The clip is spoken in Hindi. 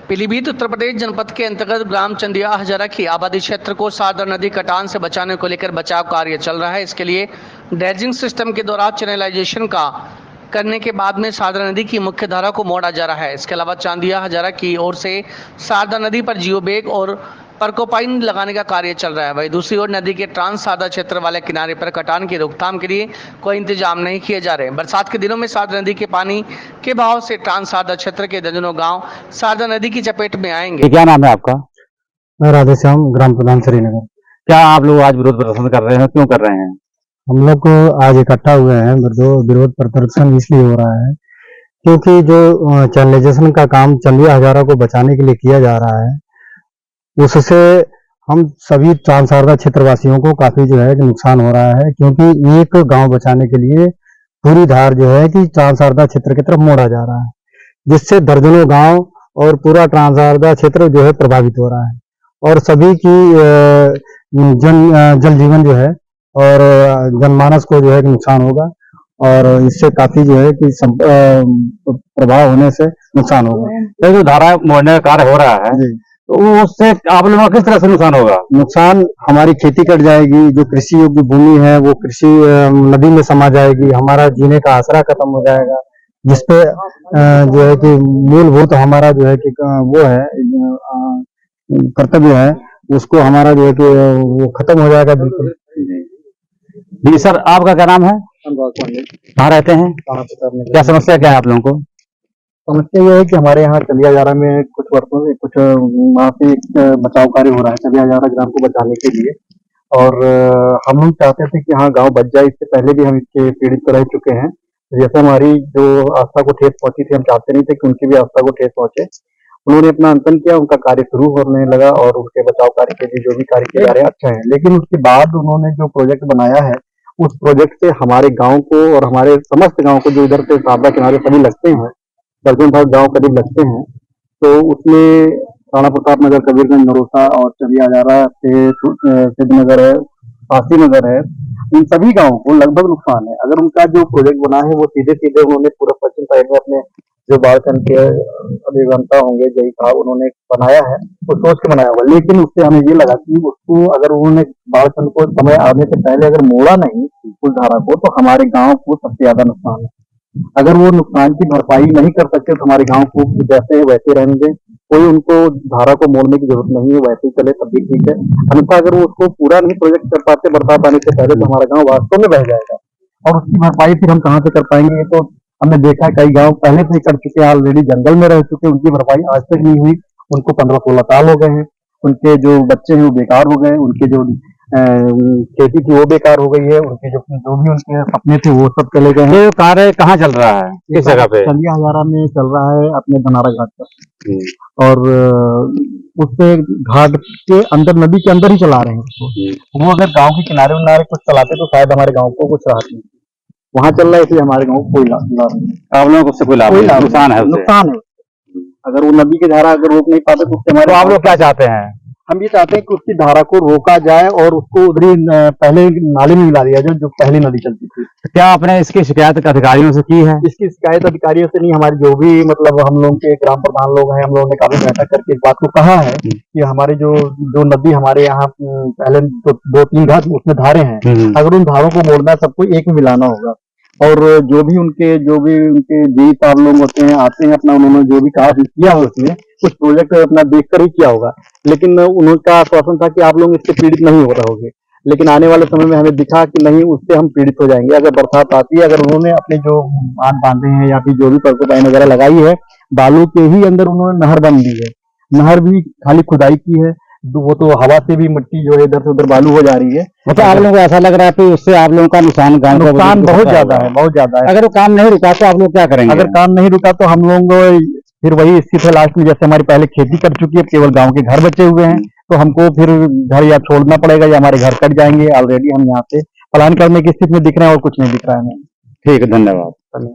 पीलीभीत उत्तर प्रदेश जनपद के अंतर्गत ग्राम चंदिया हजारा की आबादी क्षेत्र को सारदा नदी कटान से बचाने को लेकर बचाव कार्य चल रहा है। इसके लिए ड्रेजिंग सिस्टम के द्वारा चैनलाइजेशन का करने के बाद में सारदा नदी की मुख्य धारा को मोड़ा जा रहा है। इसके अलावा चांदिया हजारा की ओर से सारदा नदी पर जियो बैग और परकोपाइन लगाने का कार्य चल रहा है। वहीं दूसरी ओर नदी के ट्रांस सारदा क्षेत्र वाले किनारे पर कटान की रोकथाम के लिए कोई इंतजाम नहीं किए जा रहे हैं। बरसात के दिनों में सारदा नदी के पानी के बहाव से ट्रांस सारदा क्षेत्र के दर्जनों गांव सारदा नदी की चपेट में आएंगे। क्या नाम है आपका? मैं राधेश्याम, ग्राम प्रधान श्रीनगर। क्या आप लोग आज विरोध प्रदर्शन कर रहे हैं, क्यों कर रहे हैं? हम लोग को आज इकट्ठा हुए हैं, विरोध प्रदर्शन इसलिए हो रहा है क्योंकि जो चैनलाइजेशन का काम चंदिया हजारा को बचाने के लिए किया जा रहा है, उससे हम सभी ट्रांस सारदा क्षेत्रवासियों को काफी जो है कि नुकसान हो रहा है, क्योंकि एक गांव बचाने के लिए पूरी धार जो है कि ट्रांस सारदा क्षेत्र की तरफ मोड़ा जा रहा है, जिससे दर्जनों गांव और पूरा ट्रांस सारदा क्षेत्र जो है प्रभावित हो रहा है और सभी की जल जीवन जो है और जनमानस को जो है कि नुकसान होगा और इससे काफी जो है कि प्रभाव होने से नुकसान होगा। जो धारा मोड़ने का कार्य हो रहा है तो उससे आप लोगों को किस तरह से नुकसान होगा? नुकसान हमारी खेती कट जाएगी, जो कृषि योग्य भूमि है वो कृषि नदी में समा जाएगी, हमारा जीने का आसरा खत्म हो जाएगा, जिसपे जो है कि मूलभूत हमारा जो है कि वो है कर्तव्य है, उसको हमारा जो है कि वो खत्म हो जाएगा बिल्कुल। जी सर, आपका क्या नाम है? कहाँ रहते हैं? क्या समस्या क्या है आप लोगों को? समस्या यह है कि हमारे यहाँ चंदिया हजारा में कुछ वर्षों से कुछ वहाँ से बचाव कार्य हो रहा है चंदिया हजारा ग्राम को बचाने के लिए, और हम लोग चाहते थे कि हाँ गांव बच जाए। इससे पहले भी हम इसके पीड़ित तो रह चुके हैं। जैसे हमारी जो आस्था को ठेस पहुंची थी, हम चाहते नहीं थे कि उनकी भी आस्था को ठेस पहुंचे। उन्होंने अपना अंकन किया, उनका कार्य शुरू होने लगा और उनके बचाव कार्य के लिए जो भी कार्य किए जा रहे हैं अच्छा है, लेकिन उसके बाद उन्होंने जो प्रोजेक्ट बनाया है उस प्रोजेक्ट से हमारे गाँव को और हमारे समस्त गाँव को जो इधर से सारदा किनारे सभी लगते हैं, दर्जन भर गाँव करीब लगते हैं, तो उसमें राणा प्रताप नगर, कबीरगंज, नरोसा और चंदिया हजारा से सिद्धनगर है, फांसी नगर है, इन सभी गाँवों को लगभग नुकसान है। अगर उनका जो प्रोजेक्ट बना है वो सीधे सीधे उन्होंने पूरा पश्चिम साइड में अपने जो बालचंद के अभियंता होंगे जय साहब उन्होंने बनाया है, वो सोच के बनाया हुआ, लेकिन उससे हमें ये लगा कि उसको अगर उन्होंने बालचंद को समय आने से पहले अगर मोड़ा नहीं उस धारा को, तो हमारे गाँव को सबसे ज्यादा नुकसान है। अगर वो नुकसान की भरपाई नहीं कर सकते तो हमारे गांव को जैसे वैसे रहने दें, कोई उनको धारा को मोड़ने की जरूरत नहीं है, वैसे ही चले तब भी ठीक है। अन्यथा अगर वो उसको पूरा नहीं प्रोजेक्ट कर पाते बरसात आने से पहले, तो हमारा गांव वास्तव में बह जाएगा और उसकी भरपाई फिर हम कहाँ से कर पाएंगे? ये तो हमने देखा कई गाँव पहले से ही कर चुके हैं, ऑलरेडी जंगल में रह चुके, उनकी भरपाई आज तक नहीं हुई। उनको 15-16 साल हो गए हैं, उनके जो बच्चे हैं वो बेकार हो गए, उनके जो खेती थी वो बेकार हो गई है, उनके जो भी उनके सपने थे वो सब चले गए हैं। ये कार्य कहाँ चल रहा है, किस जगह पे? चंदिया हजारा में चल रहा है, अपने धनारा घाट पर, और उससे घाट के अंदर नदी के अंदर ही चला रहे हैं उसको। वो अगर गांव के किनारे उनारे कुछ चलाते तो शायद हमारे गांव को कुछ राहत नहीं। वहां चल रहा है इसलिए हमारे गांव को कोई लाभ नहीं। आप लोगों को उससे कोई लाभ नहीं, नुकसान है? नुकसान है। अगर वो नदी की धारा अगर रोक नहीं पाते तो उससे हमारे, आप लोग क्या चाहते हैं? हम ये चाहते हैं कि उसकी धारा को रोका जाए और उसको उधर ही पहले नाले में मिला दिया जाए जो पहले नदी चलती थी। तो क्या आपने इसकी शिकायत अधिकारियों से की है? इसकी शिकायत अधिकारियों से नहीं, हमारे जो भी मतलब हम लोग के ग्राम प्रधान लोग हैं, हम लोगों ने काफी बैठक करके इस बात को कहा है कि हमारे जो नदी हमारे यहाँ पहले 2-3 घाट उसमें धारे हैं, अगर उन धारों को मोड़ना सबको एक में मिलाना होगा, और जो भी उनके बीच साहब लोग होते हैं आते हैं, अपना उन्होंने जो भी कहा किया हो उसमें कुछ प्रोजेक्ट अपना देखकर ही किया होगा, लेकिन उनका आश्वासन था कि आप लोग इससे पीड़ित नहीं हो रहोगे, लेकिन आने वाले समय में हमें दिखा कि नहीं, उससे हम पीड़ित हो जाएंगे। अगर बरसात आती है, अगर उन्होंने अपने जो बांध बांधे हैं या फिर जो भी परकोपाइन वगैरह लगाई है, बालू के ही अंदर उन्होंने नहर बन दी है, नहर भी खाली खुदाई की है, वो तो हवा से भी मिट्टी जो है इधर से उधर बालू हो जा रही है। मतलब आप लोगों को ऐसा लग रहा है कि उससे आप लोगों का नुकसान बहुत ज्यादा है, बहुत ज्यादा है। अगर वो काम नहीं रुका तो आप लोग क्या करेंगे? अगर काम नहीं रुका तो हम लोग फिर वही स्थिति है लास्ट में, जैसे हमारी पहले खेती कट चुकी है, केवल गांव के घर बचे हुए हैं, तो हमको फिर घर या छोड़ना पड़ेगा या हमारे घर कट जाएंगे। ऑलरेडी हम यहाँ से पलायन करने की स्थिति में दिख रहे हैं और कुछ नहीं दिख रहा है हमें। ठीक है, धन्यवाद।